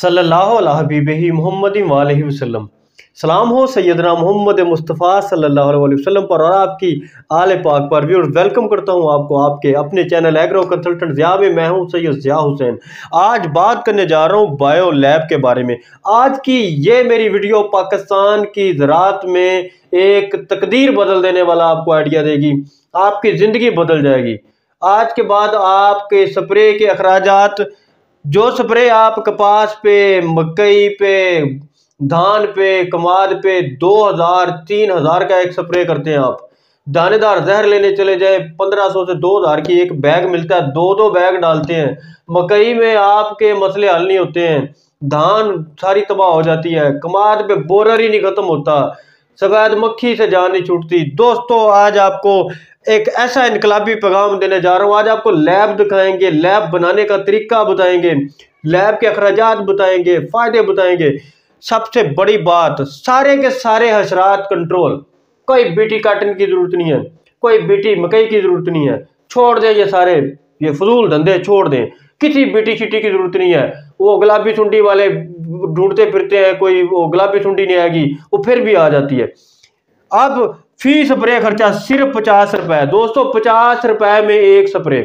सल्लल्लाहु अलैहि हबीबिही मुहम्मदिन वालैहि वसल्लम। सलाम हो सैयदना मोहम्मद मुस्तफ़ा सल्लल्लाहु अलैहि वसल्लम पर और आपकी आले पाक पर। व्यूअर्स, वेलकम करता हूं आपको आपके अपने चैनल एग्रो कंसल्टेंट ज़िया में। मैं हूं सैयद ज़िया हुसैन। आज बात करने जा रहा हूं बायो लैब के बारे में। आज की ये मेरी वीडियो पाकिस्तान की ज़राअत में एक तकदीर बदल देने वाला आपको आइडिया देगी। आपकी ज़िंदगी बदल जाएगी। आज के बाद आपके स्प्रे के अखराजात, जो स्प्रे आप कपास पे, मकई पे, धान पे, कमाद पे 2000-3000 का एक स्प्रे करते हैं आप। दानेदार जहर लेने चले जाए 1500 से 2000 की एक बैग मिलता है, दो बैग डालते हैं। मकई में आपके मसले हल नहीं होते हैं, धान सारी तबाह हो जाती है, कमाद पे बोरर ही नहीं खत्म होता, सफेद मक्खी से जान नहीं छूटती। दोस्तों, आज आपको एक ऐसा इनकलाबी पैगाम देने जा रहा हूँ। आज आपको लैब दिखाएंगे, लैब बनाने का तरीका बताएंगे, लैब के अखराजात बताएंगे, फायदे बताएंगे। सबसे बड़ी बात, सारे के सारे हशरात कंट्रोल। कोई बीटी काटने की जरूरत नहीं है, कोई बीटी मकई की जरूरत नहीं है। छोड़ दें ये सारे, ये फजूल धंधे छोड़ दें। किसी बीटी शीटी की जरूरत नहीं है। वो गुलाबी सुंडी वाले ढूंढते फिरते हैं, कोई वो गुलाबी सुंडी नहीं आएगी, वो फिर भी आ जाती है। अब फी स्प्रे खर्चा सिर्फ 50 रुपए। दोस्तों, 50 रुपए में एक स्प्रे,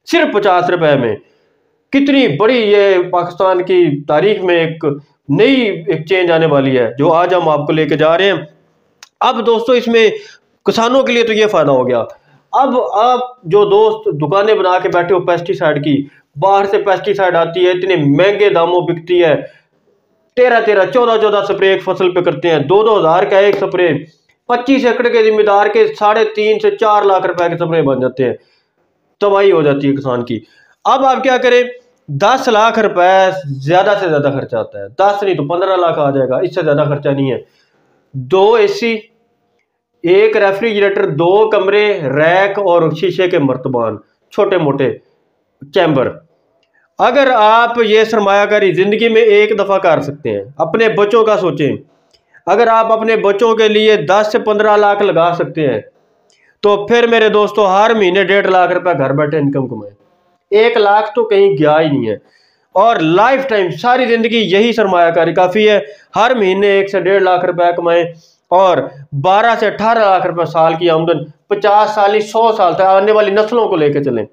सिर्फ 50 रुपए में। कितनी बड़ी ये पाकिस्तान की तारीख में एक नई एक चेंज आने वाली है, जो आज हम आपको लेके जा रहे हैं। अब दोस्तों, इसमें किसानों के लिए तो ये फायदा हो गया। अब आप जो दोस्त दुकानें बना के बैठे हो पेस्टिसाइड की, बाहर से पेस्टिसाइड आती है, इतने महंगे दामों बिकती है। 13-13, 14-14 स्प्रे एक फसल पे करते हैं, 2-2 हज़ार का एक स्प्रे। 25 एकड़ के जिम्मेदार के 3.5 से 4 लाख रुपए के स्प्रे बन जाते हैं। तबाही हो जाती है किसान की। अब आप क्या करें, 10 लाख रुपए ज्यादा से ज्यादा खर्चा आता है। 10 नहीं तो 15 लाख आ जाएगा, इससे ज्यादा खर्चा नहीं है। 2 एसी, एक रेफ्रिजरेटर, 2 कमरे, रैक और शीशे के मर्तबान, छोटे मोटे चैम्बर। अगर आप ये सरमायाकारी जिंदगी में एक दफा कर सकते हैं, अपने बच्चों का सोचें। अगर आप अपने बच्चों के लिए 10 से 15 लाख लगा सकते हैं, तो फिर मेरे दोस्तों हर महीने 1.5 लाख रुपए घर बैठे इनकम कमाएं। 1 लाख तो कहीं गया ही नहीं है। और लाइफ टाइम, सारी जिंदगी यही सरमायाकारी काफी है। हर महीने 1 से 1.5 लाख रुपए कमाएं और 12 से 18 लाख रुपए साल की आमदन 50 साल, 100 साल तक आने वाली नस्लों को लेकर चलें।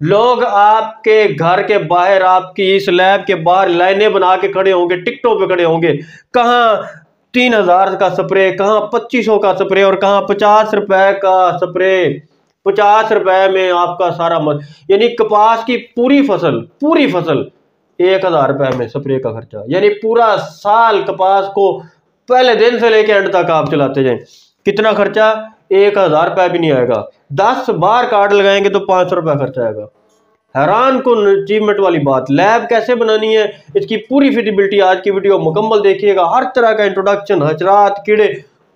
लोग आपके घर के बाहर, आपकी इस लैब के बाहर लाइनें बना के खड़े होंगे, टिकटों पे खड़े होंगे। कहाँ 3000 का स्प्रे, कहाँ 2500 का स्प्रे और कहाँ 50 रुपए का स्प्रे। 50 रुपए में आपका सारा यानी कपास की पूरी फसल 1000 रुपए में स्प्रे का खर्चा, यानी पूरा साल कपास को पहले दिन से लेके एंड तक आप चलाते जाएं। कितना खर्चा? 1000 रुपए भी नहीं आएगा। 10 बार कार्ड लगाएंगे तो 500 रुपए खर्चा आएगा। हैरान कुन अचीवमेंट वाली बात। लैब कैसे बनानी है, इसकी पूरी फिजिबिलिटी आज की वीडियो मुकम्मल देखिएगा। हर तरह का इंट्रोडक्शन, हजरात, कीड़े,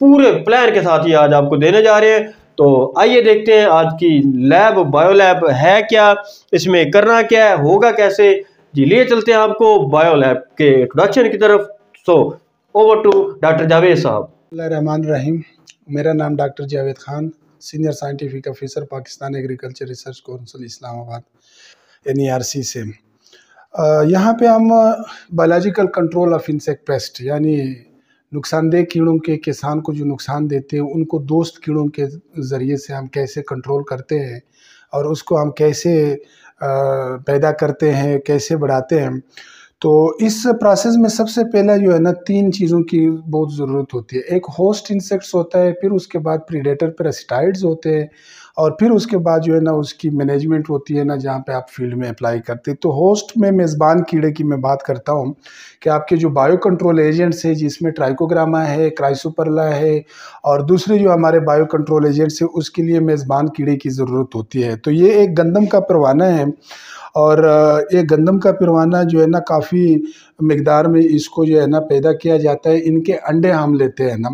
पूरे प्लान के साथ ही आज आपको देने जा रहे हैं। तो आइए देखते हैं आज की लैब, बायो लैब है क्या, इसमें करना क्या है, होगा कैसे। जी, लिए चलते हैं आपको बायो लैब के इंट्रोडक्शन की तरफ। So over to doctor Javed साहब। रहमान रहीम। मेरा नाम doctor Javed Khan, senior scientific officer, Pakistan agriculture research council Islamabad, NERC से। यहाँ पे हम biological control of insect pest, यानी नुकसानदेह कीड़ों के, किसान को जो नुकसान देते हैं उनको दोस्त कीड़ों के ज़रिए से हम कैसे कंट्रोल करते हैं और उसको हम कैसे पैदा करते हैं, कैसे बढ़ाते हैं। तो इस प्रोसेस में सबसे पहला जो है ना, 3 चीज़ों की बहुत ज़रूरत होती है। एक होस्ट इंसेक्ट्स होता है, फिर उसके बाद प्रीडेटर पैरासिटाइड्स होते हैं, और फिर उसके बाद जो है ना उसकी मैनेजमेंट होती है ना, जहाँ पे आप फील्ड में अप्लाई करते हैं। तो होस्ट में मेज़बान कीड़े की मैं बात करता हूँ कि आपके जो बायो कंट्रोल एजेंट्स है, जिसमें ट्राइकोग्रामा है, क्राइसोपरला है और दूसरे जो हमारे बायो कंट्रोल एजेंट्स है, उसके लिए मेज़बान कीड़े की ज़रूरत होती है। तो ये एक गंदम का परवाना है, और ये गंदम का परवाना जो है ना काफ़ी मिकदार में इसको जो है ना पैदा किया जाता है। इनके अंडे हम लेते हैं ना,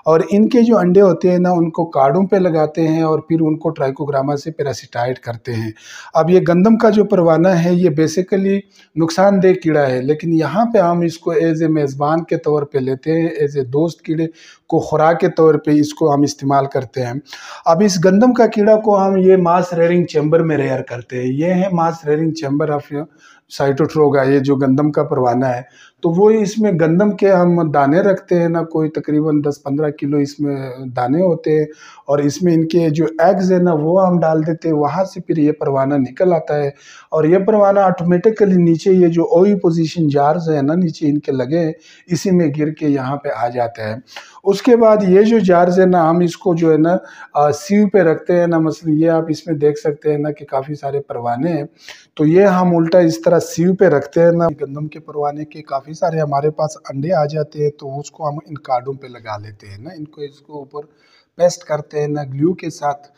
और इनके जो अंडे होते हैं ना उनको कार्डों पे लगाते हैं और फिर उनको ट्राइकोग्रामा से पैरासिटाइट करते हैं। अब ये गंदम का जो परवाना है ये बेसिकली नुकसानदेह कीड़ा है, लेकिन यहाँ पे हम इसको एज ए मेज़बान के तौर पे लेते हैं, एज ए दोस्त कीड़े को खुराक के तौर पे इसको हम इस्तेमाल करते हैं। अब इस गंदम का कीड़ा को हम ये मास रेयरिंग चैम्बर में रेयर करते हैं। ये है मास रेयरिंग चैम्बर ऑफ साइटोट्रोगा, ये जो गंदम का परवाना है, तो वो इसमें गंदम के हम दाने रखते हैं ना, कोई तकरीबन 10-15 किलो इसमें दाने होते हैं, और इसमें इनके जो एग्स है ना वो हम डाल देते हैं, वहाँ से फिर ये परवाना निकल आता है। और ये परवाना ऑटोमेटिकली नीचे ये जो ओई पोजीशन जार्स है ना नीचे इनके लगे हैं, इसी में गिर के यहाँ पे आ जाता है। उसके बाद ये जो जार्स है ना हम इसको जो है ना सीव पे रखते हैं ना, मसलन ये आप इसमें देख सकते हैं ना कि काफ़ी सारे परवाने हैं, तो ये हम उल्टा इस तरह सीव पे रखते हैं ना। गंदम के परवाने के काफ़ी सारे हमारे पास अंडे आ जाते हैं, तो उसको हम इन कार्डों पे लगा लेते हैं ना, इनको इसको ऊपर पेस्ट करते हैं ना ग्लू के साथ।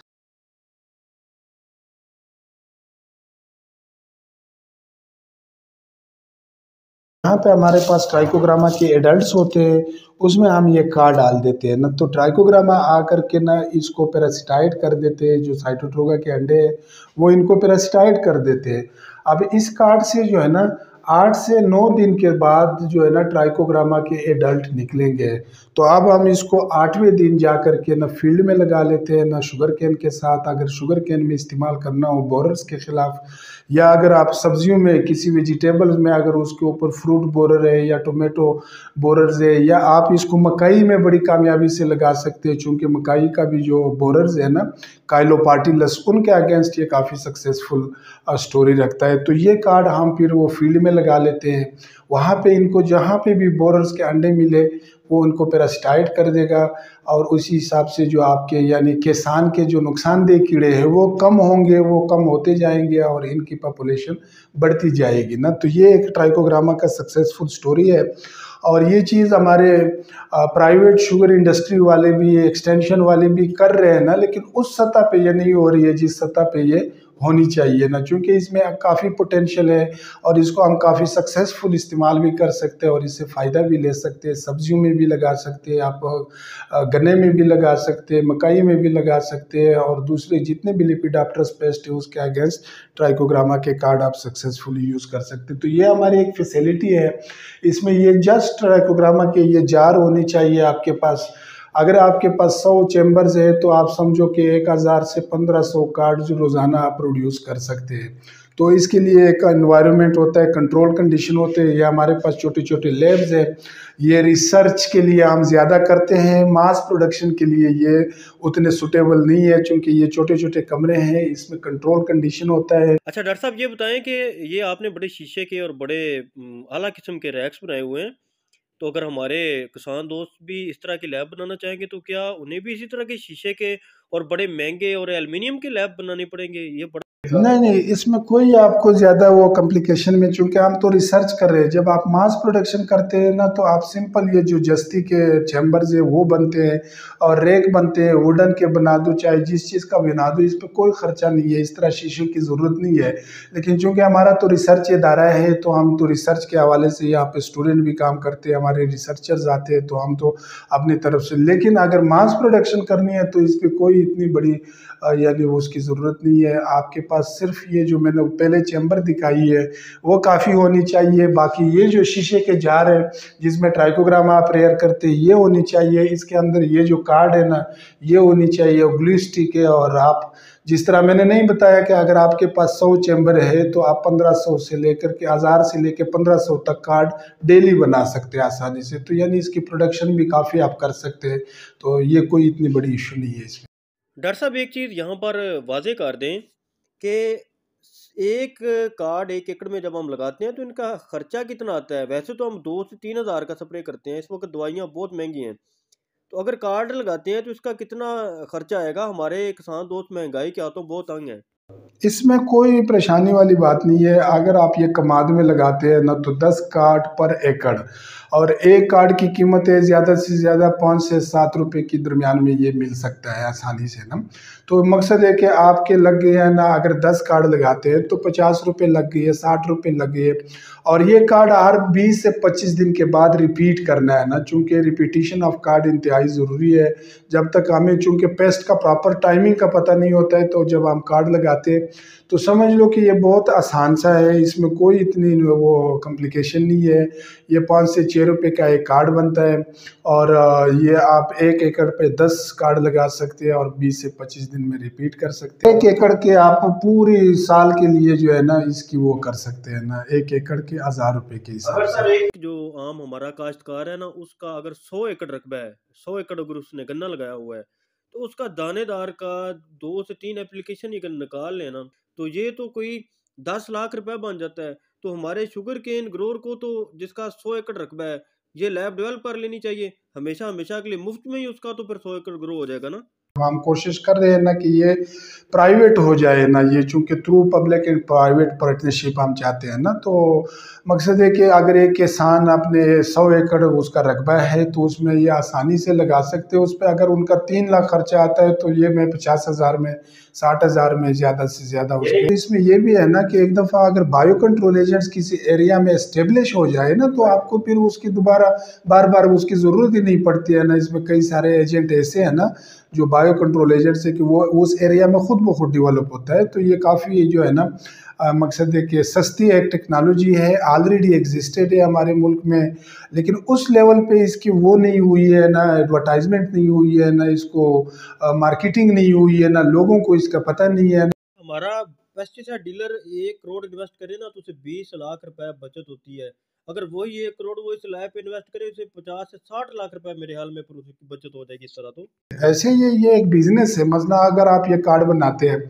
यहाँ पे हमारे पास ट्राइकोग्रामा के एडल्ट्स होते हैं, उसमें हम ये कार्ड डाल देते हैं ना, तो ट्राइकोग्रामा आकर के ना इसको पैरासिटाइट कर देते हैं, जो साइटोट्रोगा के अंडे हैं वो इनको पैरासिटाइट कर देते हैं। अब इस कार्ड से जो है ना 8 से 9 दिन के बाद जो है ना ट्राइकोग्रामा के एडल्ट निकलेंगे, तो अब हम इसको 8वें दिन जा कर के ना फील्ड में लगा लेते हैं ना शुगर केन के साथ, अगर शुगर केन में इस्तेमाल करना हो बोरर्स के खिलाफ, या अगर आप सब्जियों में किसी वेजिटेबल्स में अगर उसके ऊपर फ्रूट बोरर है या टोमेटो बोरर्स है, या आप इसको मकई में बड़ी कामयाबी से लगा सकते हैं, चूँकि मकई का भी जो बोरर्स है ना काइलोपार्टिलस, उनके अगेंस्ट ये काफ़ी सक्सेसफुल स्टोरी रखता है। तो ये कार्ड हम फिर वो फील्ड में लगा लेते हैं, वहाँ पे इनको जहाँ पे भी बोरर्स के अंडे मिले वो उनको पैरासिटाइट कर देगा, और उसी हिसाब से जो आपके यानी किसान के जो नुकसानदेह कीड़े हैं वो कम होंगे, वो कम होते जाएंगे और इनकी पॉपुलेशन बढ़ती जाएगी ना। तो ये एक ट्राइकोग्रामा का सक्सेसफुल स्टोरी है, और ये चीज़ हमारे प्राइवेट शुगर इंडस्ट्री वाले भी एक्सटेंशन वाले भी कर रहे हैं ना, लेकिन उस सतह पे ये नहीं हो रही है जिस सतह पे ये होनी चाहिए ना, क्योंकि इसमें काफ़ी पोटेंशियल है और इसको हम काफ़ी सक्सेसफुल इस्तेमाल भी कर सकते हैं और इससे फ़ायदा भी ले सकते हैं। सब्जियों में भी लगा सकते हैं आप, गन्ने में भी लगा सकते हैं, मकई में भी लगा सकते हैं, और दूसरे जितने भी लिपिडाप्टरस पेस्ट है उसके अगेंस्ट ट्राइकोग्रामा के कार्ड आप सक्सेसफुली यूज़ कर सकते हैं। तो ये हमारी एक फैसिलिटी है, इसमें ये जस्ट ट्राइकोग्रामा के ये जार होने चाहिए आपके पास। अगर आपके पास 100 चैम्बर्स है तो आप समझो कि 1000 से 1500 कार्ड जो रोज़ाना आप प्रोड्यूस कर सकते हैं। तो इसके लिए एक एनवायरनमेंट होता है, कंट्रोल कंडीशन होते हैं, ये हमारे पास छोटे छोटे लैब्स हैं। ये रिसर्च के लिए हम ज़्यादा करते हैं, मास प्रोडक्शन के लिए ये उतने सुटेबल नहीं है, क्योंकि ये छोटे छोटे कमरे हैं, इसमें कंट्रोल कंडीशन होता है। अच्छा डॉक्टर साहब, ये बताएं कि ये आपने बड़े शीशे के और बड़े आला किस्म के रैक्स बनाए हुए हैं, तो अगर हमारे किसान दोस्त भी इस तरह के लैब बनाना चाहेंगे तो क्या उन्हें भी इसी तरह के शीशे के और बड़े महंगे और एल्युमिनियम के लैब बनाने पड़ेंगे? ये बड़ा नहीं नहीं, इसमें कोई आपको ज़्यादा वो कॉम्प्लिकेशन में, चूंकि हम तो रिसर्च कर रहे हैं। जब आप मास प्रोडक्शन करते हैं ना तो आप सिंपल ये जो जस्ती के चैम्बर्स है वो बनते हैं और रेक बनते हैं, वुडन के बना दो, चाहे जिस चीज़ का बना दो, इस पर कोई खर्चा नहीं है, इस तरह शीशे की ज़रूरत नहीं है। लेकिन चूंकि हमारा तो रिसर्च इदारा है तो हम तो रिसर्च के हवाले से यहाँ पे स्टूडेंट भी काम करते हैं, हमारे रिसर्चर्स आते हैं, तो हम तो अपनी तरफ से। लेकिन अगर मास प्रोडक्शन करनी है तो इस पर कोई इतनी बड़ी यानी वो उसकी ज़रूरत नहीं है। आपके पास सिर्फ ये जो मैंने पहले चैम्बर दिखाई है वो काफ़ी होनी चाहिए। बाकी ये जो शीशे के जार है जिसमें ट्राइकोग्रामा आप रेयर करते हैं ये होनी चाहिए। इसके अंदर ये जो कार्ड है ना ये होनी चाहिए, ग्लू स्टिक है। और आप जिस तरह मैंने नहीं बताया कि अगर आपके पास 100 चैम्बर है तो आप 1500 से लेकर के 1000 से लेकर 1500 तक कार्ड डेली बना सकते हैं आसानी से। तो यानी इसकी प्रोडक्शन भी काफ़ी आप कर सकते हैं, तो ये कोई इतनी बड़ी इशू नहीं है इसमें। डॉक्टर साहब एक चीज़ यहाँ पर वाजे कर दें कि एक कार्ड 1 एकड़ में जब हम लगाते हैं तो इनका खर्चा कितना आता है? वैसे तो हम 2 से 3 हज़ार का स्प्रे करते हैं, इस वक्त दवाइयाँ बहुत महंगी हैं, तो अगर कार्ड लगाते हैं तो इसका कितना खर्चा आएगा? हमारे किसान दोस्त महंगाई के हाथों बहुत तंग हैं। इसमें कोई परेशानी वाली बात नहीं है। अगर आप ये कमाद में लगाते हैं ना तो 10 कार्ड पर एकड़, और एक कार्ड की कीमत है ज़्यादा से ज़्यादा 5 से 7 रुपए के दरमियान में ये मिल सकता है आसानी से ना। तो मकसद है कि आपके लग गए हैं ना, अगर 10 कार्ड लगाते हैं तो 50 रुपये लग गए, 60 रुपये लग गए। और ये कार्ड हर 20 से 25 दिन के बाद रिपीट करना है ना, चूँकि रिपीटिशन ऑफ कार्ड इंतहाई ज़रूरी है। जब तक हमें चूँकि पेस्ट का प्रॉपर टाइमिंग का पता नहीं होता है, तो जब हम कार्ड लगाते हैं तो समझ लो कि ये बहुत आसान सा है, इसमें कोई इतनी वो कॉम्प्लिकेशन नहीं है। ये 5 से 6 रुपये का एक कार्ड बनता है, और ये आप 1 एकड़ पे 10 कार्ड लगा सकते हैं और 20 से 25 दिन में रिपीट कर सकते हैं। 1 एकड़ के आप पूरी साल के लिए जो है ना इसकी वो कर सकते हैं ना, 1 एकड़ के 1000 रुपए के हिसाब अगर से। सर एक जो आम हमारा काश्तकार है ना, उसका अगर 100 एकड़ रकबा है, 100 एकड़ अगर उसने गन्ना लगाया हुआ है, तो उसका दानेदार का 2 से 3 एप्लीकेशन ही अगर निकाल लेना, तो ये तो कोई 10 लाख रुपए बन जाता है। तो हमारे शुगर केन ग्रोअर को तो जिसका 100 एकड़ रकबा है, ये लैब डेवलप कर लेनी चाहिए हमेशा हमेशा के लिए मुफ्त में ही, उसका तो फिर 100 एकड़ ग्रो हो जाएगा ना। हम कोशिश कर रहे हैं ना कि ये प्राइवेट हो जाए ना, ये चूंकि through public and private partnership हम चाहते हैं ना, तो मकसद है कि अगर एक किसान अपने 100 एकड़ उसका रकबा है तो उसमें ये आसानी से लगा सकते हैं। उस पर अगर उनका 3 लाख खर्चा आता है तो ये मैं 50,000 में 60,000 में ज़्यादा से ज़्यादा उसको। इसमें ये भी है ना कि एक दफ़ा अगर बायो कंट्रोल एजेंट्स किसी एरिया में इस्टेब्लिश हो जाए ना, तो आपको फिर उसकी दोबारा बार बार उसकी ज़रूरत ही नहीं पड़ती है ना। इसमें कई सारे एजेंट ऐसे हैं ना जो बायो कंट्रोल एजेंट से कि वो उस एरिया में खुद ब खुद डेवलप होता है। तो ये काफ़ी जो है ना मकसद है कि सस्ती एक टेक्नोलॉजी है, ऑलरेडी एग्जिस्टेड है हमारे मुल्क में, लेकिन उस लेवल पे इसकी वो नहीं हुई है ना, एडवर्टाइजमेंट नहीं हुई है ना, इसको मार्केटिंग नहीं हुई है ना, लोगों को इसका पता नहीं है। हमारा पेस्टिसाइड डीलर 1 करोड़ इन्वेस्ट करे ना, तो उसे 20 लाख रुपए बचत होती है। अगर वही 1 करोड़ वो इस लैब पे इन्वेस्ट करे, उसे 50 से 60 लाख रुपए मेरे हाल में फिर उसकी बचत हो जाएगी इस तरह तो। ऐसे ये एक बिजनेस है। मसला अगर आप ये कार्ड बनाते हैं,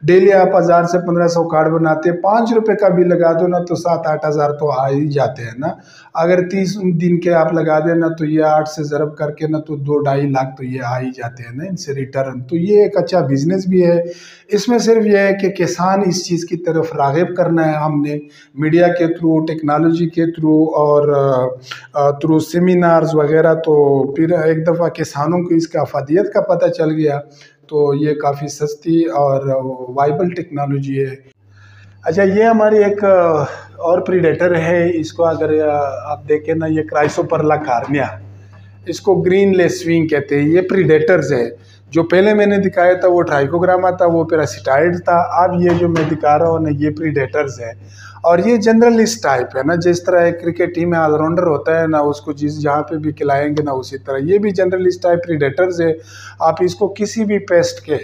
डेली आप 1000 से 1500 कार्ड बनाते हैं, 5 रुपए का भी लगा दो ना तो 7-8 हज़ार तो आ ही जाते हैं ना। अगर 30 दिन के आप लगा दें ना तो ये 8 से ज़रब करके ना तो 2-2.5 लाख तो ये आ ही जाते हैं ना इनसे रिटर्न। तो ये एक अच्छा बिजनेस भी है। इसमें सिर्फ ये है कि किसान इस चीज़ की तरफ राग़िब करना है हमने, मीडिया के थ्रू, टेक्नोलॉजी के थ्रू और थ्रू सेमिनार्स वगैरह। तो फिर एक दफ़ा किसानों को इसका अफादियत का पता चल गया तो ये काफ़ी सस्ती और वाइबल टेक्नोलॉजी है। अच्छा, ये हमारी एक और प्रीडेटर है। इसको अगर आप देखें ना, ये क्राइसोपरला कार्निया, इसको ग्रीन लेसविंग कहते हैं। ये प्रीडेटर्स है। जो पहले मैंने दिखाया था वो ट्राइकोग्रामा था, वो पैरासिटाइड था। अब ये जो मैं दिखा रहा हूँ ना, ये प्रीडेटर्स है। और ये जनरलिस्ट टाइप है ना, जिस तरह एक क्रिकेट टीम में ऑलराउंडर होता है ना, उसको जिस जहाँ पे भी खिलाएंगे ना, उसी तरह ये भी जनरलिस्ट टाइप प्रीडेटर्स है। आप इसको किसी भी पेस्ट के,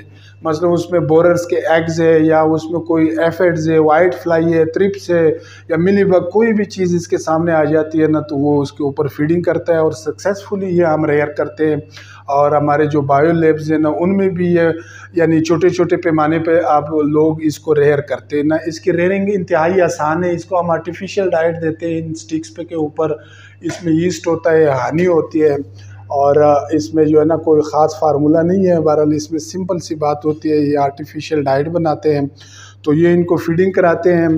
मतलब उसमें बोरर्स के एग्स है या उसमें कोई एफिड्स है, वाइट फ्लाई है, थ्रिप्स है या मिलीबग, कोई भी चीज़ इसके सामने आ जाती है ना तो वो उसके ऊपर फीडिंग करता है। और सक्सेसफुली ये हम रेयर करते हैं। और हमारे जो बायो लैब्स हैं ना, उनमें भी ये यानी छोटे छोटे पैमाने पे आप लोग इसको रेयर करते हैं ना। इसकी रेयरिंग इंतहाई आसान है। इसको हम आर्टिफिशियल डाइट देते हैं इन स्टिक्स पे के ऊपर। इसमें यीस्ट होता है, हनी होती है और इसमें जो है ना कोई ख़ास फार्मूला नहीं है। बहरहाल इसमें सिंपल सी बात होती है, ये आर्टिफिशियल डाइट बनाते हैं तो ये इनको फीडिंग कराते हैं।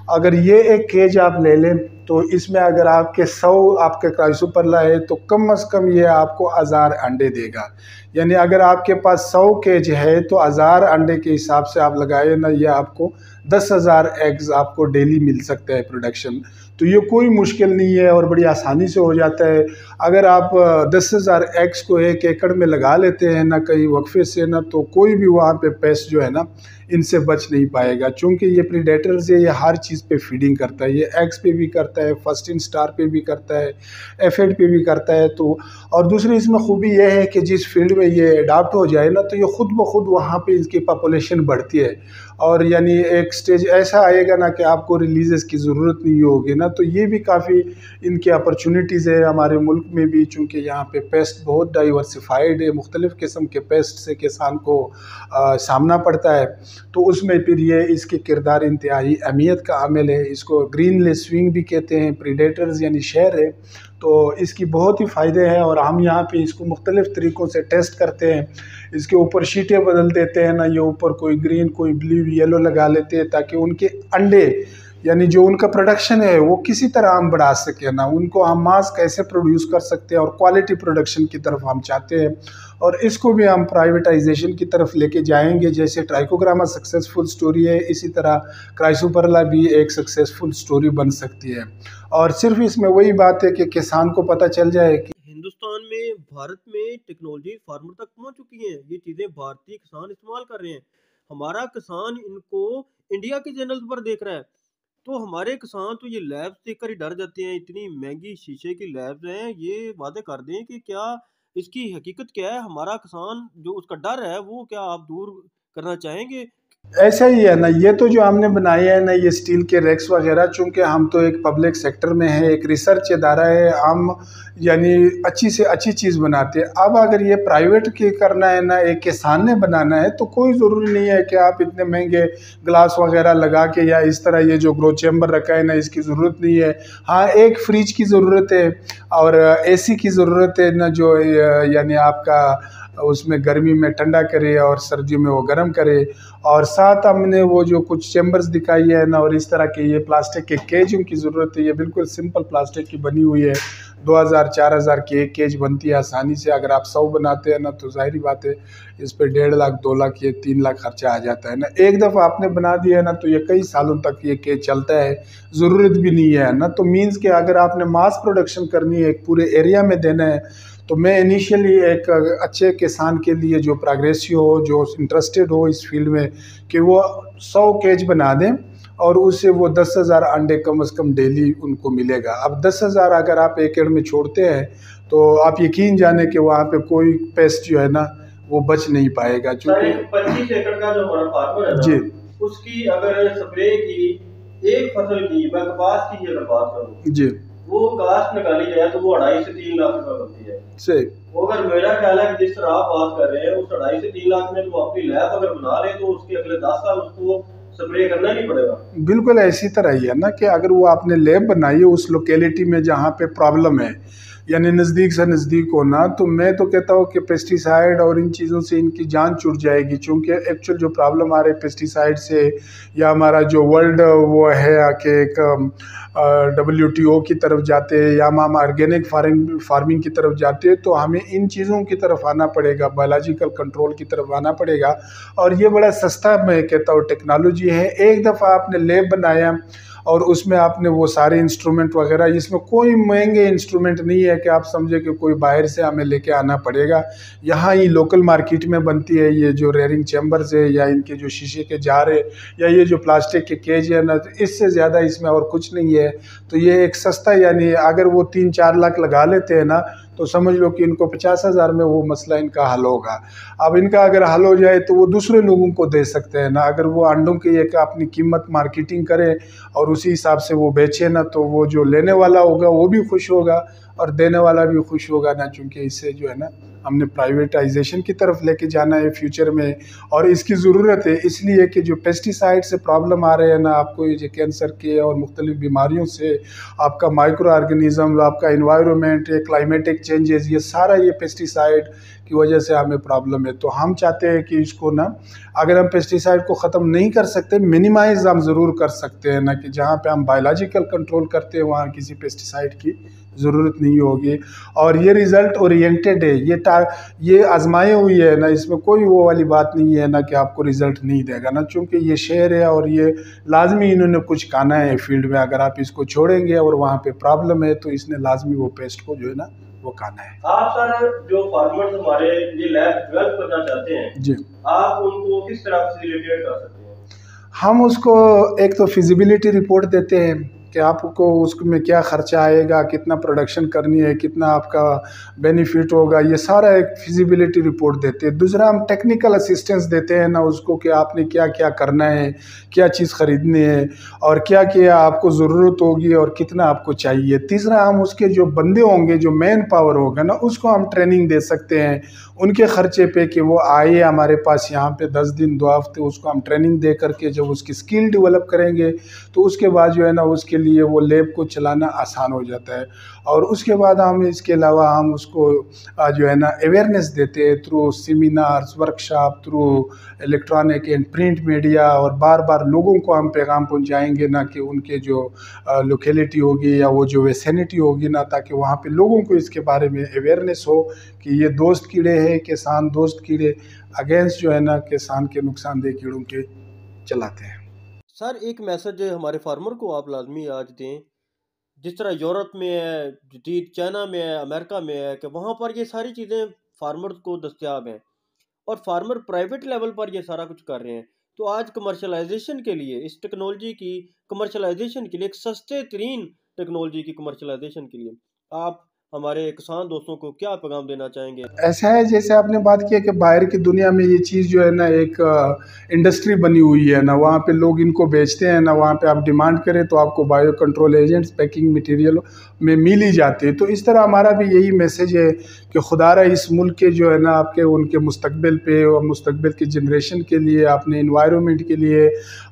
अगर ये एक केज आप ले लें तो इसमें अगर आपके 100 आपके क्राइसोपरला है तो कम से कम ये आपको 1000 अंडे देगा। यानी अगर आपके पास 100 केज है तो 1000 अंडे के हिसाब से आप लगाए ना, ये आपको 10,000 एग्स आपको डेली मिल सकता है प्रोडक्शन। तो ये कोई मुश्किल नहीं है और बड़ी आसानी से हो जाता है। अगर आप 10,000 एग्स को 1 एकड़ में लगा लेते हैं ना कई वक्फे से ना, तो कोई भी वहाँ पे पेस्ट जो है ना इनसे बच नहीं पाएगा। चूँकि ये प्रीडेटर्स है, ये हर चीज़ पे फीडिंग करता है। ये एग्स पे भी करता है, फर्स्ट इन स्टार पे भी करता है, एफिड पे भी करता है। तो और दूसरी इसमें खूबी यह है कि जिस फील्ड में ये अडाप्ट हो जाए ना, तो ये खुद ब खुद वहाँ पे इसकी पॉपुलेशन बढ़ती है। और यानी एक स्टेज ऐसा आएगा ना कि आपको रिलीजेस की ज़रूरत नहीं होगी ना। तो ये भी काफ़ी इनकी अपॉर्चुनिटीज़ है हमारे मुल्क में भी, चूँकि यहाँ पे पेस्ट बहुत डाइवर्सिफाइड है, मुख्तलिफ़ किस्म के पेस्ट से किसान को सामना पड़ता है। तो उसमें फिर ये इसकी किरदार इंतहाई अहमियत का आमिल है। इसको ग्रीन लेसविंग भी कहते हैं, प्रीडेटर्स यानी शेर है। तो इसकी बहुत ही फ़ायदे हैं और हम यहाँ पे इसको मुख्तलिफ़ तरीक़ों से टेस्ट करते हैं। इसके ऊपर शीटें बदल देते हैं ना, ये ऊपर कोई ग्रीन कोई ब्लू येलो लगा लेते हैं ताकि उनके अंडे यानी जो उनका प्रोडक्शन है वो किसी तरह हम बढ़ा सकें ना, उनको हम मास कैसे प्रोड्यूस कर सकते हैं और क्वालिटी प्रोडक्शन की तरफ हम चाहते हैं। और इसको भी हम प्राइवेटाइजेशन की तरफ लेके जाएंगे। जैसे ट्राइकोग्रामा सक्सेसफुल स्टोरी है, इसी तरह क्राइसोपरला भी एक सक्सेसफुल स्टोरी बन सकती है। और सिर्फ इसमें वही बात है कि किसान को पता चल जाए कि हिंदुस्तान में, भारत में टेक्नोलॉजी फार्मर तक पहुंच चुकी है। ये चीज़ें भारतीय किसान इस्तेमाल कर रहे हैं। हमारा किसान इनको इंडिया के चैनल पर देख रहा है। तो हमारे किसान तो ये लैब्स देखकर ही डर जाते हैं। इतनी महंगी शीशे की लैब्स हैं, ये वादे कर दें कि क्या इसकी हकीकत क्या है। हमारा किसान जो उसका डर है वो क्या आप दूर करना चाहेंगे? ऐसा ही है ना, ये तो जो हमने बनाए है ना, ये स्टील के रैक्स वगैरह, चूंकि हम तो एक पब्लिक सेक्टर में है, एक रिसर्च इदारा है, हम यानी अच्छी से अच्छी चीज़ बनाते हैं। अब अगर ये प्राइवेट की करना है ना, एक किसान ने बनाना है, तो कोई ज़रूरी नहीं है कि आप इतने महंगे ग्लास वगैरह लगा के, या इस तरह ये जो ग्रो चैम्बर रखा है ना, इसकी ज़रूरत नहीं है। हाँ, एक फ्रिज की ज़रूरत है और एसी की ज़रूरत है ना, जो यानी आपका उसमें गर्मी में ठंडा करे और सर्दियों में वो गर्म करे। और साथ हमने वो जो कुछ चैम्बर्स दिखाई है ना, और इस तरह के ये प्लास्टिक के केजों की ज़रूरत है। ये बिल्कुल सिंपल प्लास्टिक की बनी हुई है, 2000-4000 की एक केज बनती है आसानी से। अगर आप 100 बनाते हैं ना, तो जाहिर बात है इस पे 1.5 लाख 2 लाख या 3 लाख खर्चा आ जाता है ना। एक दफ़ा आपने बना दिया है ना, तो ये कई सालों तक ये केज चलता है, ज़रूरत भी नहीं है ना। तो मीन्स कि अगर आपने मास प्रोडक्शन करनी है, एक पूरे एरिया में देना है, तो मैं इनिशियली एक अच्छे किसान के लिए जो प्रोग्रेसिव हो, जो इंटरेस्टेड हो इस फील्ड में, कि वो 100 केज बना दें और उससे वो 10,000 अंडे कम से कम डेली उनको मिलेगा। अब 10,000 अगर आप एकड़ में छोड़ते हैं, तो आप यकीन जाने कि वहाँ पे कोई पेस्ट जो है ना, वो बच नहीं पाएगा। चूँकि 25 एकड़ का जो हमारा फार्मर है ना, जी उसकी अगर स्प्रे की एक फसल की, मैं कपास की अगर बात करूँ, जी वो घास निकाली जाए तो वो 2.5 से 3 लाख रुपए बनती है। सही, वो अगर मेरा ख्याल है कि जिस तरह आप बात कर रहे हैं, उस 2.5 से 3 लाख में तो अपनी लैब अगर बना ले, तो उसके अगले 10 साल उसको स्प्रे करना ही नहीं पड़ेगा। बिल्कुल ऐसी तरह ही है ना, कि अगर वो आपने लैब बनाई है उस लोकेलिटी में जहाँ पे प्रॉब्लम है, यानी नज़दीक से नज़दीक होना, तो मैं तो कहता हूँ कि पेस्टिसाइड और इन चीज़ों से इनकी जान छूट जाएगी। चूँकि एक्चुअल जो प्रॉब्लम आ रही है पेस्टिसाइड से, या हमारा जो वर्ल्ड वो है कि एक WTO की तरफ जाते हैं, या हम ऑर्गेनिक फार्मिंग की तरफ जाते हैं, तो हमें इन चीज़ों की तरफ आना पड़ेगा, बायोलॉजिकल कंट्रोल की तरफ आना पड़ेगा। और ये बड़ा सस्ता मैं कहता हूँ टेक्नोलॉजी है। एक दफ़ा आपने लैब बनाया और उसमें आपने वो सारे इंस्ट्रूमेंट वगैरह, इसमें कोई महंगे इंस्ट्रूमेंट नहीं है कि आप समझे कि कोई बाहर से हमें लेके आना पड़ेगा। यहाँ ही लोकल मार्केट में बनती है ये जो रेयरिंग चैम्बर्स है, या इनके जो शीशे के जार है, या ये जो प्लास्टिक के केज है ना, तो इससे ज़्यादा इसमें और कुछ नहीं है। तो ये एक सस्ता, यानी अगर वो 3-4 लाख लगा लेते हैं ना, तो समझ लो कि इनको 50,000 में वो मसला इनका हल होगा। अब इनका अगर हल हो जाए, तो वो दूसरे लोगों को दे सकते हैं ना। अगर वो अंडों की एक अपनी कीमत मार्केटिंग करें और उसी हिसाब से वो बेचे ना, तो वो जो लेने वाला होगा वो भी खुश होगा और देने वाला भी खुश होगा ना। चूँकि इससे जो है ना, हमने प्राइवेटाइजेशन की तरफ लेके जाना है फ्यूचर में, और इसकी ज़रूरत है। इसलिए कि जो पेस्टिसाइड से प्रॉब्लम आ रहे हैं ना आपको, ये जो कैंसर के और मुख्तलिफ बीमारियों से, आपका माइक्रो ऑर्गेनिज्म, आपका इन्वायरमेंट, ये क्लाइमेटिक चेंजेस, ये सारा ये पेस्टिसाइड की वजह से हमें प्रॉब्लम है। तो हम चाहते हैं कि इसको ना, अगर हम पेस्टिसाइड को ख़त्म नहीं कर सकते, मिनिमाइज हम ज़रूर कर सकते हैं ना, कि जहाँ पे हम बायोलॉजिकल कंट्रोल करते हैं वहाँ किसी पेस्टिसाइड की ज़रूरत नहीं होगी। और ये रिज़ल्ट ओरिएंटेड है, ये आजमाई हुई है ना, इसमें कोई वो वाली बात नहीं है ना कि आपको रिज़ल्ट नहीं देगा ना। चूँकि ये शेर है और ये लाजमी इन्होंने कुछ कहना है फील्ड में। अगर आप इसको छोड़ेंगे और वहाँ पे प्रॉब्लम है, तो इसने लाजमी वो पेस्ट को जो है ना, वो कहना है। आप सर, जो फार्मर्स हमारे ये लैब डेवलप करना चाहते हैं, जी, आप उनको किस तरह फैसिलिटेट कर सकते हैं? हम उसको एक तो फिजिबिलिटी रिपोर्ट देते हैं कि आपको उसमें क्या खर्चा आएगा, कितना प्रोडक्शन करनी है, कितना आपका बेनिफिट होगा, ये सारा एक फिजिबिलिटी रिपोर्ट देते हैं। दूसरा, हम टेक्निकल असिस्टेंस देते हैं ना उसको, कि आपने क्या क्या करना है, क्या चीज़ ख़रीदनी है, और क्या क्या आपको ज़रूरत होगी और कितना आपको चाहिए। तीसरा, हम उसके जो बंदे होंगे, जो मैन पावर होगा ना, उसको हम ट्रेनिंग दे सकते हैं उनके ख़र्चे पे, कि वो आए हमारे पास यहाँ पे 10 दिन 2 हफ्ते, उसको हम ट्रेनिंग दे करके जब उसकी स्किल डेवलप करेंगे, तो उसके बाद जो है ना, उसके लिए वो लैब को चलाना आसान हो जाता है। और उसके बाद हम इसके अलावा हम उसको जो है ना अवेयरनेस देते हैं through seminars, workshop, through electronic and print media. और बार बार लोगों को हम पैगाम पहुंचाएंगे ना, कि उनके जो लोकेलिटी होगी या वो जो वेसिनिटी होगी ना, ताकि वहाँ पे लोगों को इसके बारे में अवेयरनेस हो कि ये दोस्त कीड़े हैं, किसान दोस्त कीड़े अगेंस्ट जो है ना किसान के नुकसानदेह कीड़ों के चलाते हैं। सर, एक मैसेज हमारे फार्मर को आप लाजमी आज दें। जिस तरह यूरोप में है, जदीद चाइना में है, अमेरिका में है, कि वहाँ पर ये सारी चीज़ें फार्मर को दस्तयाब हैं और फार्मर प्राइवेट लेवल पर ये सारा कुछ कर रहे हैं। तो आज कमर्शलाइजेशन के लिए, इस टेक्नोलॉजी की कमर्शलाइजेशन के लिए, एक सस्ते तरीन टेक्नोलॉजी की कमर्शलाइजेशन के लिए आप हमारे किसान दोस्तों को क्या पैगाम देना चाहेंगे? ऐसा है जैसे आपने बात किया कि बाहर की दुनिया में ये चीज़ जो है ना एक इंडस्ट्री बनी हुई है ना, वहाँ पे लोग इनको बेचते हैं ना, वहाँ पे आप डिमांड करें तो आपको bio control agents packing material में मिल ही जाते हैं। तो इस तरह हमारा भी यही मैसेज है कि खुदारा इस मुल्क के जो है ना आपके उनके मुस्तकबिल पे और मुस्तकबिल की जनरेशन के लिए, अपने इन्वायरमेंट के लिए,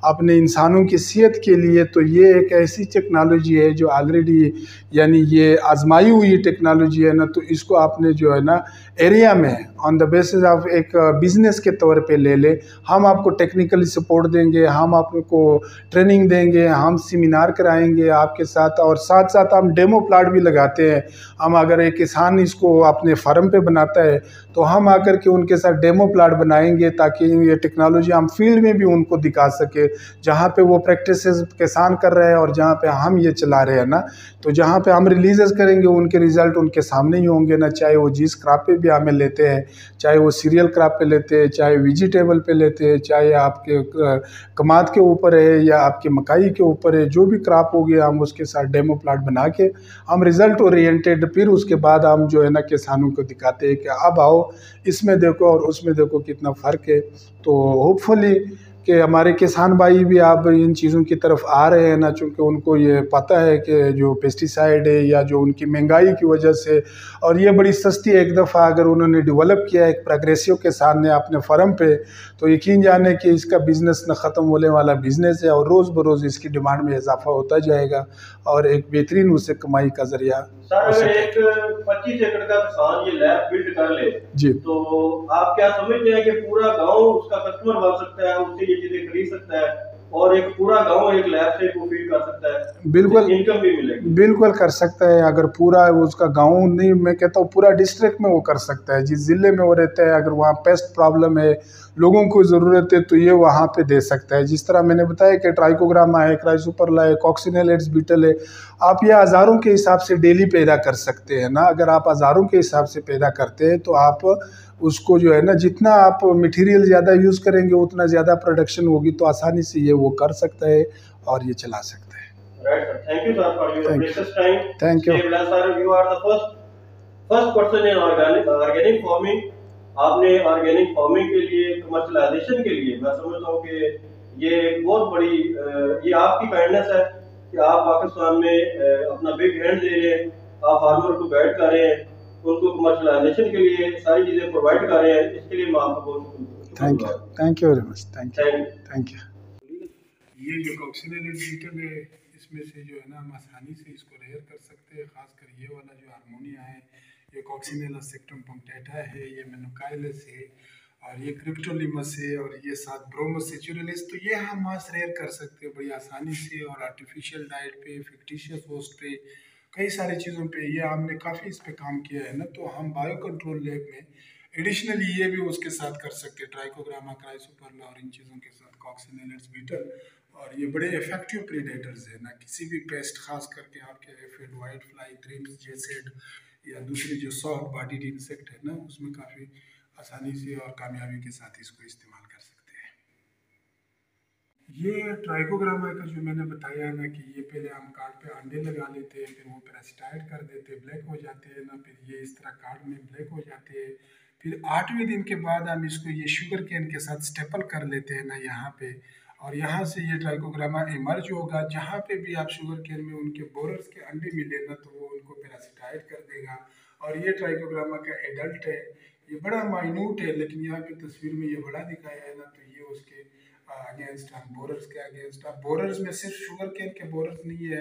अपने इंसानों की सेहत के लिए, तो ये एक ऐसी टेक्नोलॉजी है जो ऑलरेडी यानी ये आजमाई हुई टेक्नोलॉजी है ना, तो इसको आपने जो है ना एरिया में ऑन द बेसिस ऑफ एक बिजनेस के तौर पे ले ले। हम आपको टेक्निकली सपोर्ट देंगे, हम आपको ट्रेनिंग देंगे, हम सेमिनार कराएंगे आपके साथ, और साथ साथ हम डेमो प्लाट भी लगाते हैं। हम अगर एक किसान इसको अपने फार्म पे बनाता है तो हम आकर के उनके साथ डेमो प्लाट बनाएंगे ताकि ये टेक्नोलॉजी हम फील्ड में भी उनको दिखा सके, जहाँ पे वो प्रैक्टिस किसान कर रहे हैं और जहाँ पे हम ये चला रहे हैं ना, तो जहाँ पे हम रिलीजेस करेंगे उनके रिजल्ट उनके सामने ही होंगे ना, चाहे वो जिस क्रॉप पे भी हमें लेते हैं, चाहे वो सीरियल क्रॉप पे लेते हैं, चाहे वेजिटेबल पे लेते हैं, चाहे आपके कमाद के ऊपर है या आपके मकाई के ऊपर है, जो भी क्रॉप हो गया हम उसके साथ डेमो प्लाट बना के हम रिजल्ट ओरिएंटेड, फिर उसके बाद हम जो है ना किसानों को दिखाते हैं कि अब आओ इसमें देखो और उसमें देखो कितना फ़र्क है। तो होपफुली कि हमारे किसान भाई भी आप इन चीज़ों की तरफ आ रहे हैं ना, चूँकि उनको ये पता है कि जो पेस्टिसाइड है या जो उनकी महंगाई की वजह से, और ये बड़ी सस्ती एक दफ़ा अगर उन्होंने डेवलप किया एक प्रोग्रेसिव के सामने अपने फर्म पे, तो यकीन जाने कि इसका बिज़नेस न ख़त्म होने वाला बिज़नेस है और रोज़ बरोज़ इसकी डिमांड में इजाफा होता जाएगा और एक बेहतरीन उससे कमाई का ज़रिया सर, हो अगर सके। एक 25 एकड़ का किसान ये लैब बिल्ड कर ले, जी तो आप क्या समझते हैं कि पूरा गांव उसका कस्टमर बन सकता है, उससे ये चीजें खरीद सकता है और एक पूरा गांव एक लैब से वो फीड कर सकता है, बिल्कुल, इनकम भी मिलेगी? बिल्कुल कर सकता है। अगर पूरा उसका गाँव नहीं, मैं कहता हूँ पूरा डिस्ट्रिक्ट में वो कर सकता है। जिस ज़िले में वो रहता है अगर वहाँ पेस्ट प्रॉब्लम है, लोगों को ज़रूरत है, तो ये वहाँ पे दे सकता है। जिस तरह मैंने बताया कि ट्राइकोग्रामा है, क्राइसोपरला है, कॉक्सिनेलेट्स बीटल है, आप ये हज़ारों के हिसाब से डेली पैदा कर सकते हैं ना। अगर आप हज़ारों के हिसाब से पैदा करते हैं तो आप उसको जो है ना, जितना आप मटेरियल ज़्यादा यूज़ करेंगे उतना ज़्यादा प्रोडक्शन होगी, तो आसानी से ये वो कर सकता है और ये चला सकता है। Right, sir. Thank you, sir, for your thank precious time. Thank you. Stay blessed, sir. You are the first person in organic farming. आपने ऑर्गेनिक फार्मिंग के लिए, कमर्शलाइजेशन के लिए, मैं समझता हूँ कि ये एक बहुत बड़ी ये आपकी काइंडनेस है कि आप पाकिस्तान में अपना बिग हैंड दे रहे हैं, आप फार्मर को गाइड कर रहे हैं, उनको कमर्शलाइजेशन के लिए सारी चीज़ें प्रोवाइड कर रहे हैं। इसके लिए मैं आपको बहुत thank you very much. Thank you. Thank thank you. ये जो कॉक्सिनेलेट बीटल है, इसमें से जो है ना हम आसानी से इसको रेयर कर सकते हैं। खासकर ये वाला जो हारमोनिया है, ये कॉक्सिनेला सेक्टम पंक्टेटा है, ये मेनोकाइलस है, और ये क्रिप्टोलिमस है, और ये साथ ब्रोमस सेचुरलिस। तो ये हम मास रेयर कर सकते हैं बड़ी आसानी से, और आर्टिफिशियल डाइट पे, फिक्टिशियस होस्ट पे, कई सारी चीज़ों पे ये हमने काफ़ी इस पे काम किया है ना। तो हम बायो कंट्रोल लैब में एडिशनली ये भी उसके साथ कर सकते हैं, ट्राइकोग्रामा, क्राइसोपरला और इन चीज़ों के साथ कॉक्सिनेलेट्स बीटल। और ये बड़े इफेक्टिव प्रीडेटर्स है ना, किसी भी पेस्ट, खास करके आपके एफिड, वाइट फ्लाई, थ्रिप्स, जेसेड या दूसरी जो सॉफ्ट बॉडीड इंसेक्ट है ना, उसमें काफ़ी आसानी से और कामयाबी के साथ इसको इस्तेमाल कर सकते हैं। ये ट्राइकोग्रामा का जो मैंने बताया ना कि ये पहले हम कार्ड पे अंडे लगा लेते हैं, फिर वो पैरासिटाइड कर देते हैं, ब्लैक हो जाते हैं ना, फिर ये इस तरह कार्ड में ब्लैक हो जाते हैं। फिर 8वें दिन के बाद हम इसको ये शुगर केन के साथ स्टेपल कर लेते हैं ना यहाँ पे, और यहाँ से ये ट्राइकोग्रामा इमर्ज होगा। जहाँ पे भी आप शुगर केन में उनके बोरर्स के अंडे मिले ना, तो वो उनको पैरासिटाइड कर देगा। और ये ट्राइकोग्रामा का एडल्ट है, ये बड़ा माइन्यूट है, लेकिन यहाँ पे तस्वीर में ये बड़ा दिखाया है ना, तो ये उसके अगेंस्ट, हम बोरर्स के अगेंस्ट। अब बोरर्स में सिर्फ शुगर केन के बोरर्स नहीं है,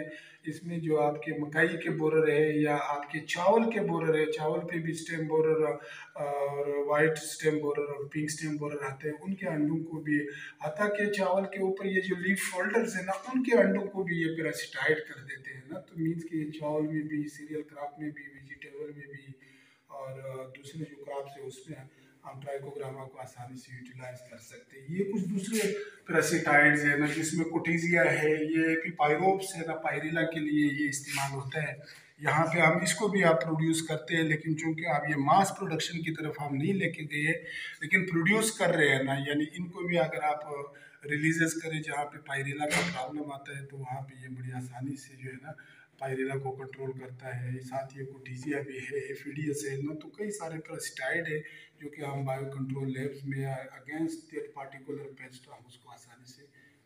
इसमें जो आपके मकई के बोरर है या आपके चावल के बोरर है, चावल पे भी स्टेम बोरर और वाइट स्टेम बोरर और पिंक स्टेम बोरर आते हैं, उनके अंडों को भी, हत्ता के चावल के ऊपर ये जो लीफ फोल्डर्स है ना, उनके अंडों को भी ये पैरासिटाइड कर देते हैं ना। तो मीन्स कि ये चावल में भी, सीरियल क्रॉप में भी, वेजिटेबल में भी, और दूसरे जो क्रॉप्स है उसमें हम ट्राइकोग्रामा को आसानी से यूटिलाइज कर सकते हैं। ये कुछ दूसरे पैरासिटाइड्स है ना, जिसमें कोटिजिया है, ये एपिपायरोप्स है ना, पायरिला के लिए ये इस्तेमाल होता है। यहाँ पे हम इसको भी आप प्रोड्यूस करते हैं, लेकिन चूंकि आप ये मास प्रोडक्शन की तरफ हम नहीं लेके गए, लेकिन प्रोड्यूस कर रहे हैं ना, यानी इनको भी अगर आप रिलीजेस करें जहाँ पे पायरिला का प्रॉब्लम आता है, तो वहाँ पे ये बड़ी आसानी से जो है ना पायरिला को कंट्रोल करता है, साथ ही कोटिजिया भी है, एफिडियस है ना, तो कई सारे पेस्टिसाइड है जो कि हम बायो कंट्रोल लैब्स में अगेंस्ट दैट पार्टिकुलर पेस्ट हम उसको आसानी से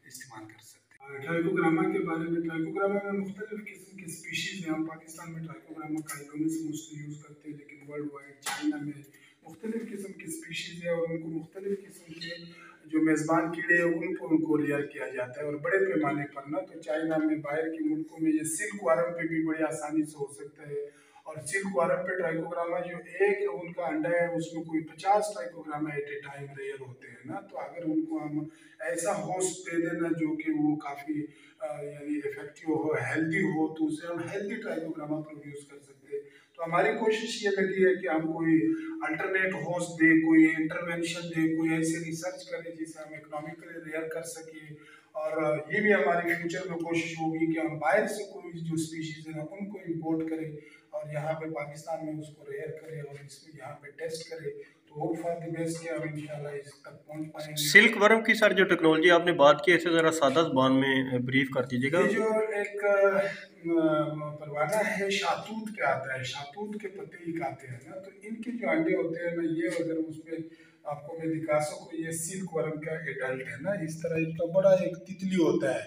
इस्तेमाल कर सकते हैं। ट्राइकोग्रामा के बारे में, ट्राइकोग्रामा में मुख्तलिफ किस्म के स्पीशीज़ हैं। हम पाकिस्तान में ट्राइकोग्रामा काइलोनिस मोस्टली यूज़ करते हैं, लेकिन वर्ल्ड वाइड चाइना में मुख्तलिफ किस्म की स्पीशीज़ है और उनको मुख्तलिफ किस्म के जो मेज़बान कीड़े हैं उनको रेयर किया जाता है और बड़े पैमाने पर ना, तो चाइना में, बाहर के मुल्कों में ये सिल्क वार्म पे भी बड़ी आसानी से हो सकता है। और सिल्क वार्म पे ट्राइकोग्रामा जो एक उनका अंडा है उसमें कोई 50 trichogramma at a time rare होते हैं ना, तो अगर उनको हम ऐसा होस्ट दे देना जो कि वो काफ़ी यानी इफेक्टिव हो, हेल्दी हो, तो उससे हम हेल्दी ट्राइकोग्रामा प्रोड्यूस कर सकते हैं। तो हमारी कोशिश ये लगी है कि हम कोई अल्टरनेट होस्ट दे, कोई इंटरवेंशन दे, कोई ऐसे रिसर्च करें जिसे हम इकोनॉमिकली रेयर कर सकें। और ये भी हमारी फ्यूचर में कोशिश होगी कि हम बाहर से कोई जो स्पीशीज है उनको इंपोर्ट करें और यहाँ पे पाकिस्तान में उसको रेयर करें और इसको यहाँ पे टेस्ट करें। तो होप फॉर द बेस्ट कि हम इंशाल्लाह इस तक पहुँच पाएंगे। सिल्क वर्म की सर जो टेक्नोलॉजी आपने बात की, इसे ज़रा सादा ज़बान में ब्रीफ कर दीजिएगा। ये जो एक परवाना है शातूत पे आता है, शातूत के पत्ते ही खाते हैं ना, तो इनके जो अंडे होते हैं ना, ये अगर उसमें आपको मैं दिखा सकूँ, ये सिल्क वर्म का एडल्ट है ना, इस तरह इनका बड़ा एक तितली होता है।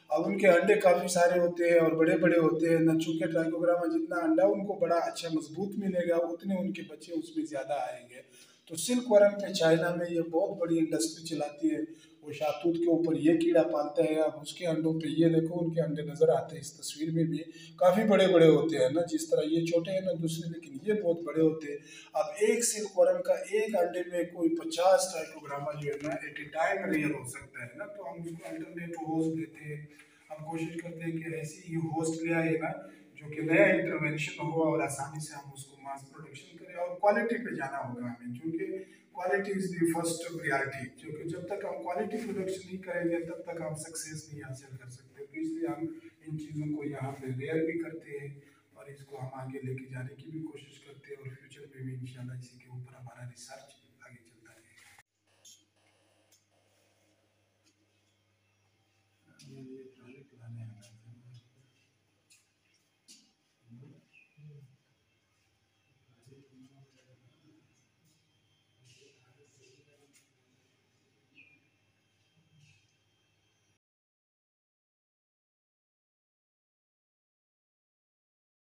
अब उनके अंडे काफ़ी सारे होते हैं और बड़े बड़े होते हैं ना, चूंकि ट्राइकोग्रामा जितना अंडा उनको बड़ा अच्छा मजबूत मिलेगा उतने उनके बच्चे उसमें ज़्यादा आएंगे। तो सिल्क वर्म पे चाइना में ये बहुत बड़ी इंडस्ट्री चलाती है, वो शातूत के ऊपर ये कीड़ा पालता है। अब उसके अंडों पे ये देखो, उनके अंडे नज़र आते हैं इस तस्वीर में भी, काफ़ी बड़े बड़े होते हैं ना, जिस तरह ये छोटे हैं ना दूसरे, लेकिन ये बहुत बड़े होते हैं। अब एक सिल्क वर्म का एक अंडे में कोई 50 ट्राइकोग्रामा जो है ना एट ए टाइम रेयर हो सकता है ना, तो हम उसको अल्टरनेट होस्ट देते हैं। हम कोशिश करते हैं कि ऐसी ही होस्ट ले आए ना जो कि नया इंटरवेंशन हो और आसानी से हम उसको मास प्रोडक्शन करें। और क्वालिटी पे जाना होगा हमें, क्योंकि quality is the first priority, क्योंकि जब तक हम क्वालिटी प्रोडक्शन नहीं करेंगे तब तक हम सक्सेस नहीं हासिल कर सकते। तो इसलिए हम इन चीज़ों को यहाँ पे रेयर भी करते हैं और इसको हम आगे लेके जाने की भी कोशिश करते हैं और फ्यूचर में भी इंशाल्लाह इसी के ऊपर हमारा रिसर्च आगे चलता रहेगा। ये प्रोजेक्ट लाने